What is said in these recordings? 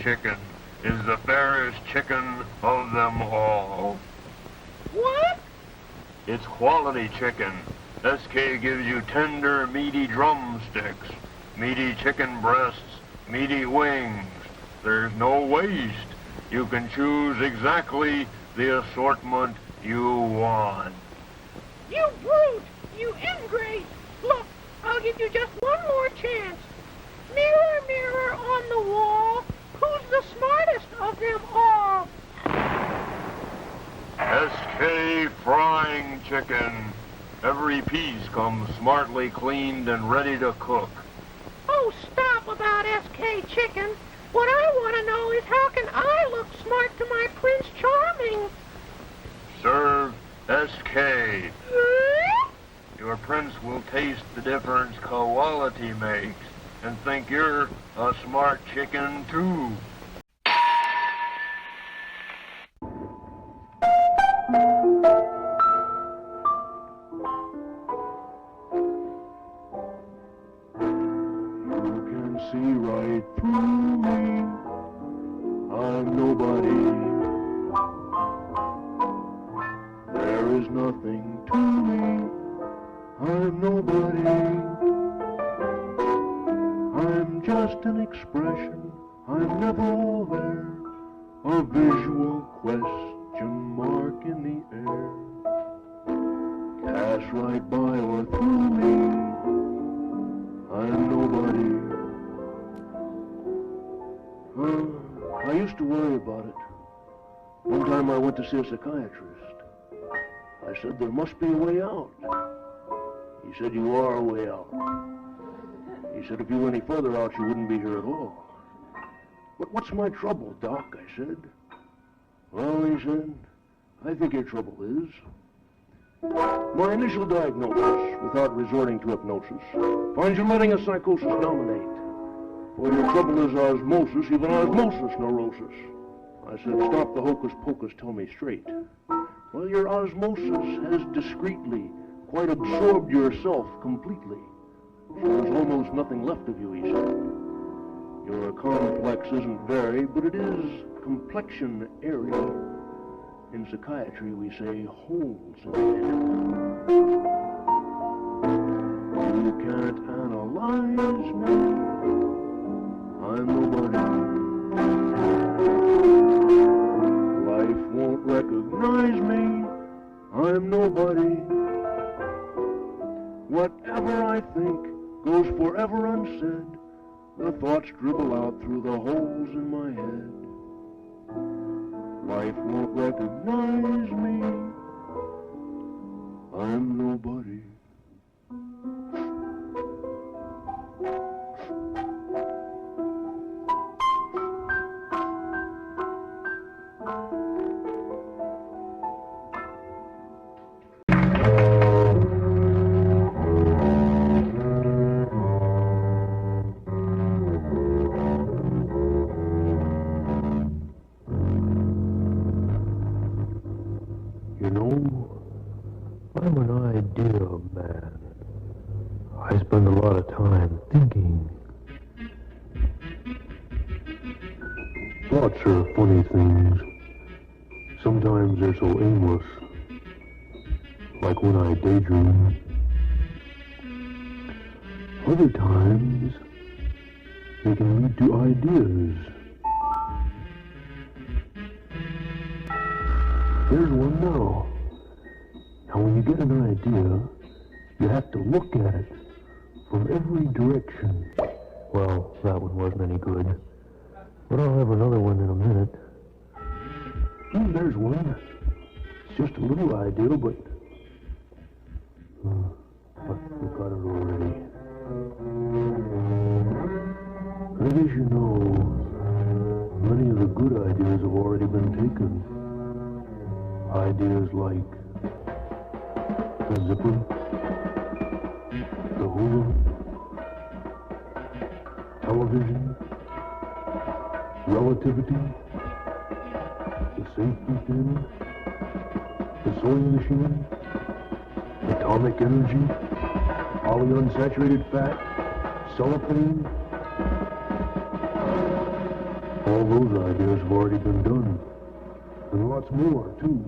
chicken is the fairest chicken of them all. What? It's quality chicken. SK gives you tender, meaty drumsticks, meaty chicken breasts, meaty wings. There's no waste. You can choose exactly the assortment you want. You brute! You ingrate! Look, I'll give you just one more chance. Mirror, mirror on the wall, who's the smartest of them all? SK frying chicken. Every piece comes smartly cleaned and ready to cook. Oh, stop about SK chicken. What I want to know is how can I look smart to my Prince Charming? Serve SK. Your prince will taste the difference quality makes and think you're a smart chicken too. You can see right through me. I'm nobody. There is nothing to me. I'm nobody. I'm just an expression. I'm never all there. A visual question mark in the air. Pass right by or through me. I'm nobody. I used to worry about it. One time I went to see a psychiatrist. I said there must be a way out. He said, you are a way out. He said, if you were any further out, you wouldn't be here at all. But what's my trouble, Doc? I said. Well, he said, I think your trouble is my initial diagnosis, without resorting to hypnosis, finds you letting a psychosis dominate. For your trouble is osmosis, even osmosis neurosis. I said, stop the hocus pocus, tell me straight. Well, your osmosis has discreetly quite absorbed yourself completely. So there's almost nothing left of you, he said. Your complex isn't very, but it is complexion airy. In psychiatry, we say holes in the head. You can't analyze me. I'm nobody. Life won't recognize me. I'm nobody. Whatever I think goes forever unsaid. The thoughts dribble out through the holes in my head. Life won't recognize me. I'm nobody. I'm an idea man. I spend a lot of time thinking. Thoughts are funny things. Sometimes they're so aimless. Like when I daydream. Other times, they can lead to ideas. There's one now. Now, when you get an idea, you have to look at it from every direction. Well, that one wasn't any good. But I'll have another one in a minute. There's one. It's just a little idea, but I forgot it already. I guess you know, many of the good ideas have already been taken. Ideas like the zipper, the hula, television, relativity, the safety pin, the sewing machine, atomic energy, polyunsaturated fat, cellophane. All those ideas have already been done. And lots more, too.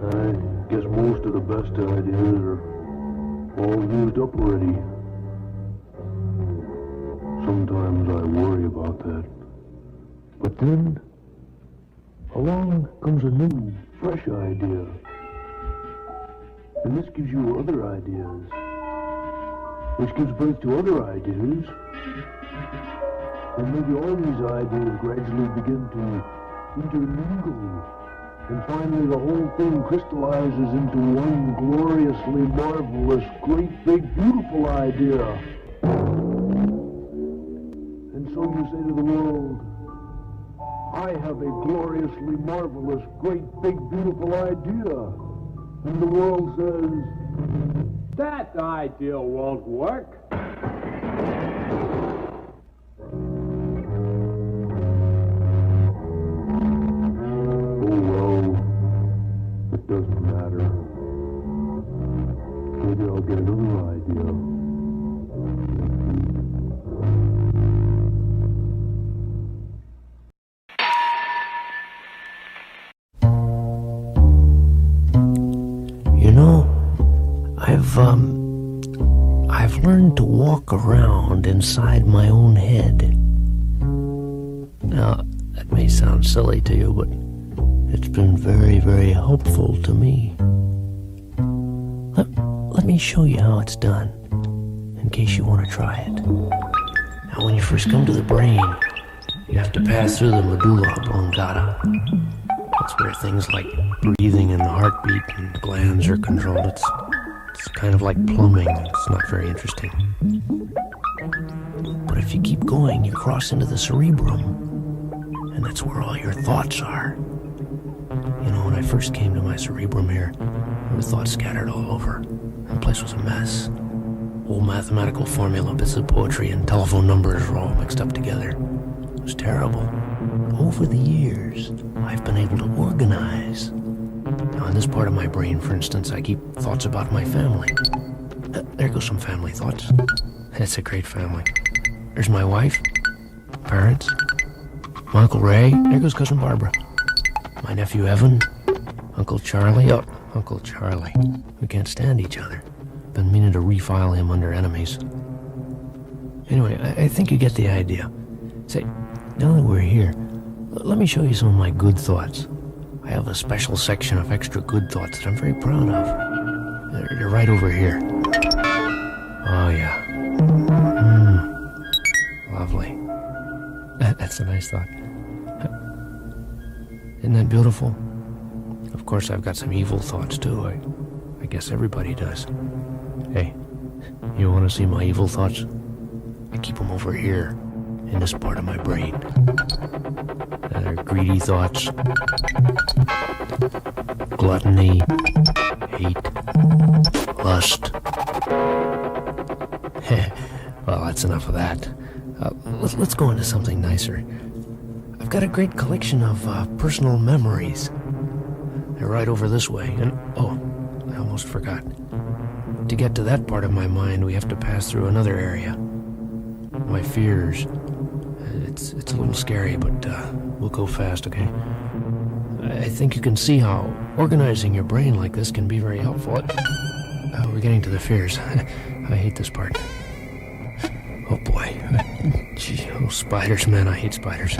I guess most of the best ideas are all used up already. Sometimes I worry about that. But then, along comes a new, fresh idea. And this gives you other ideas, which gives birth to other ideas. And maybe all these ideas gradually begin to intermingle. And finally the whole thing crystallizes into one gloriously marvelous, great, big, beautiful idea. And so you say to the world, I have a gloriously marvelous, great, big, beautiful idea. And the world says, that idea won't work. oh well, it doesn't matter. Maybe I'll get another idea. You know, I've learned to walk around inside my own head. Now, that may sound silly to you, but it's been very, very helpful to me. Let me show you how it's done, in case you want to try it. Now, when you first come to the brain, you have to pass through the medulla oblongata. That's where things like breathing and heartbeat and glands are controlled. It's kind of like plumbing. It's not very interesting. But if you keep going, you cross into the cerebrum, and that's where all your thoughts are. You know, when I first came to my cerebrum here, there were thoughts scattered all over. The place was a mess. Old mathematical formula, bits of poetry, and telephone numbers were all mixed up together. It was terrible. Over the years, I've been able to organize. Now, in this part of my brain, for instance, I keep thoughts about my family. There goes some family thoughts. It's a great family. There's my wife, parents, my Uncle Ray. There goes Cousin Barbara. My nephew Evan, Uncle Charlie. Oh, Uncle Charlie. We can't stand each other. Been meaning to refile him under enemies. Anyway, I think you get the idea. Say, now that we're here, let me show you some of my good thoughts. I have a special section of extra good thoughts that I'm very proud of. They're right over here. Oh, yeah. Lovely. That's a nice thought. Isn't that beautiful? Of course, I've got some evil thoughts, too. I guess everybody does. Hey, you want to see my evil thoughts? I keep them over here, in this part of my brain. They're greedy thoughts, gluttony, hate, lust. Well, that's enough of that. Let's go into something nicer. I've got a great collection of personal memories. They're right over this way, and oh, I almost forgot. To get to that part of my mind, we have to pass through another area. My fears. It's a little scary, but we'll go fast, okay? I think you can see how organizing your brain like this can be very helpful. We're getting to the fears. I hate this part. Oh boy. Gee, oh, spiders, man, I hate spiders.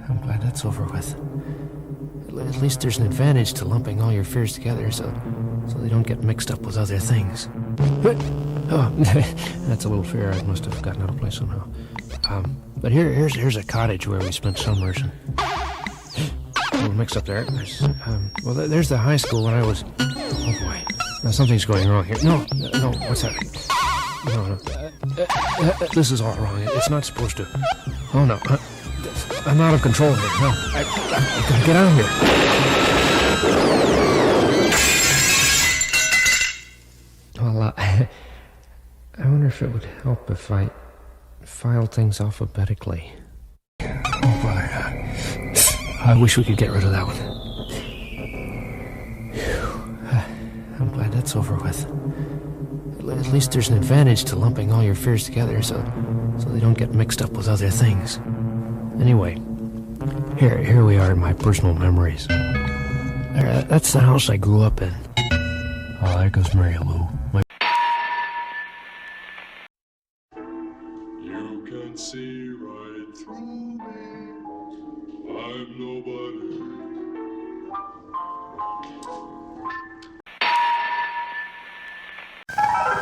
I'm glad that's over with. At least there's an advantage to lumping all your fears together so they don't get mixed up with other things. Oh, that's a little fear. I must have gotten out of place somehow. But here's a cottage where we spent summers. And a little mix up there. There's the high school when I was... Oh boy, now something's going wrong here. No, what's happening? No. This is all wrong. It's not supposed to. Oh no, I'm out of control here. No, I gotta get out of here. Well, I wonder if it would help if I file things alphabetically. Oh, brother. I wish we could get rid of that one. it's over with. At least there's an advantage to lumping all your fears together so they don't get mixed up with other things. Anyway, here we are in my personal memories. That's the house I grew up in. Oh, there goes Mary Lou. You can see right through me. I'm nobody.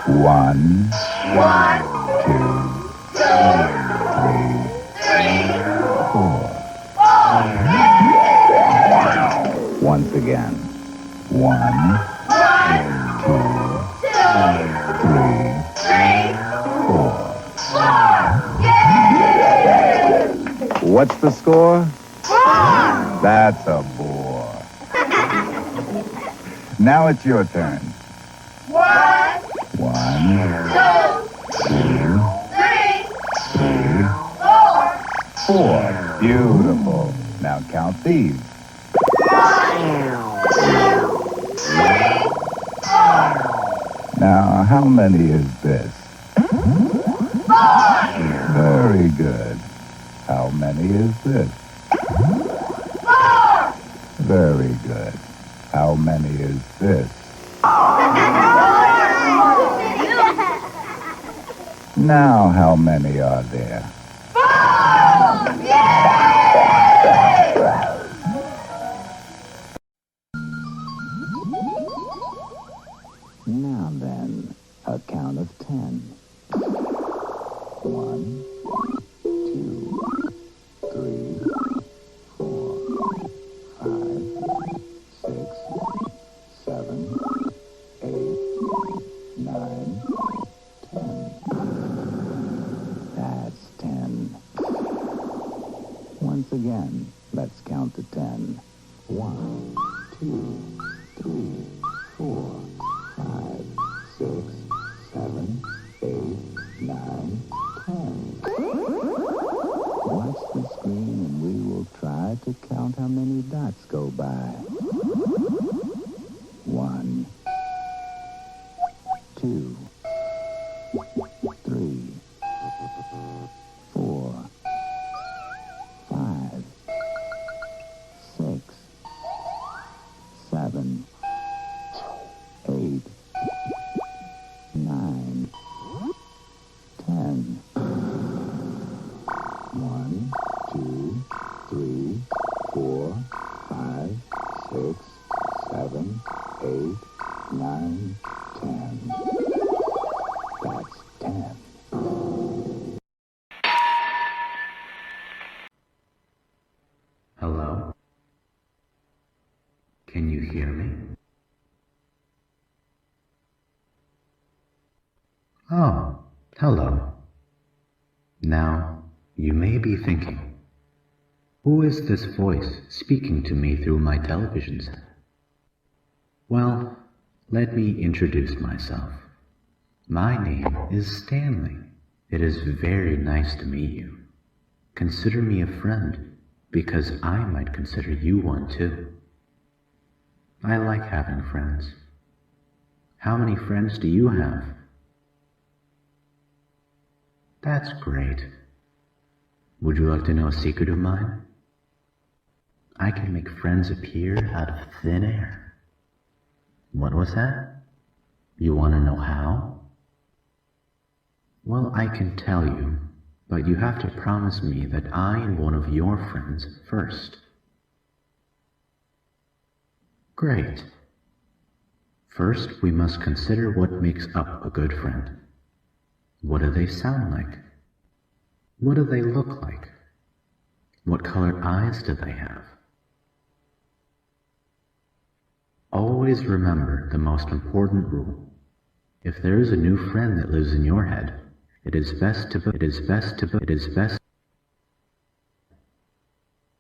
One, two, three, four. Once again. One, two, three, four. What's the score? That's a bore. Now it's your turn. One, two, three, four. Beautiful. Now count these. Now, how many is this? Very good. How many is this? Very good. How many is this? Now, how many are there? Now then, a count of 10. 1, 2, 3, 4, 5, 6, 7, 8, 9, 10. That's 10. Once again, let's count to 10. 1, 2, 3, 4, 5, 6, 7, 8, 9, 10. Watch the screen and we will try to count how many dots go by. 1, 2, 3, 4, 5, 6, 7, 8, 9, 10. 1, 2, 3, 4, 5, 6, 7, 8, 9, 10. That's 10. Hello? Can you hear me? Oh, hello. Now, you may be thinking, who is this voice speaking to me through my television set? Well, let me introduce myself. My name is Stanley. It is very nice to meet you. Consider me a friend, because I might consider you one too. I like having friends. How many friends do you have? That's great. Would you like to know a secret of mine? I can make friends appear out of thin air. What was that? You want to know how? Well, I can tell you, but you have to promise me that I am one of your friends first. Great. First, we must consider what makes up a good friend. What do they sound like? What do they look like? What colored eyes do they have? Always remember the most important rule. If there is a new friend that lives in your head,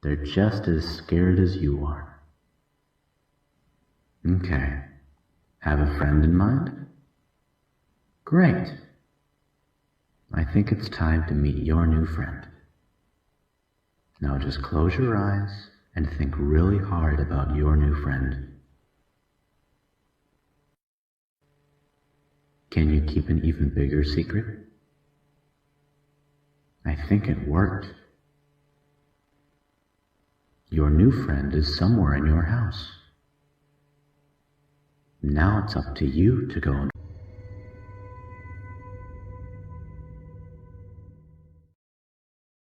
They're just as scared as you are. Okay. Have a friend in mind? Great. I think it's time to meet your new friend. Now just close your eyes and think really hard about your new friend. Can you keep an even bigger secret? I think it worked. Your new friend is somewhere in your house. Now it's up to you to go and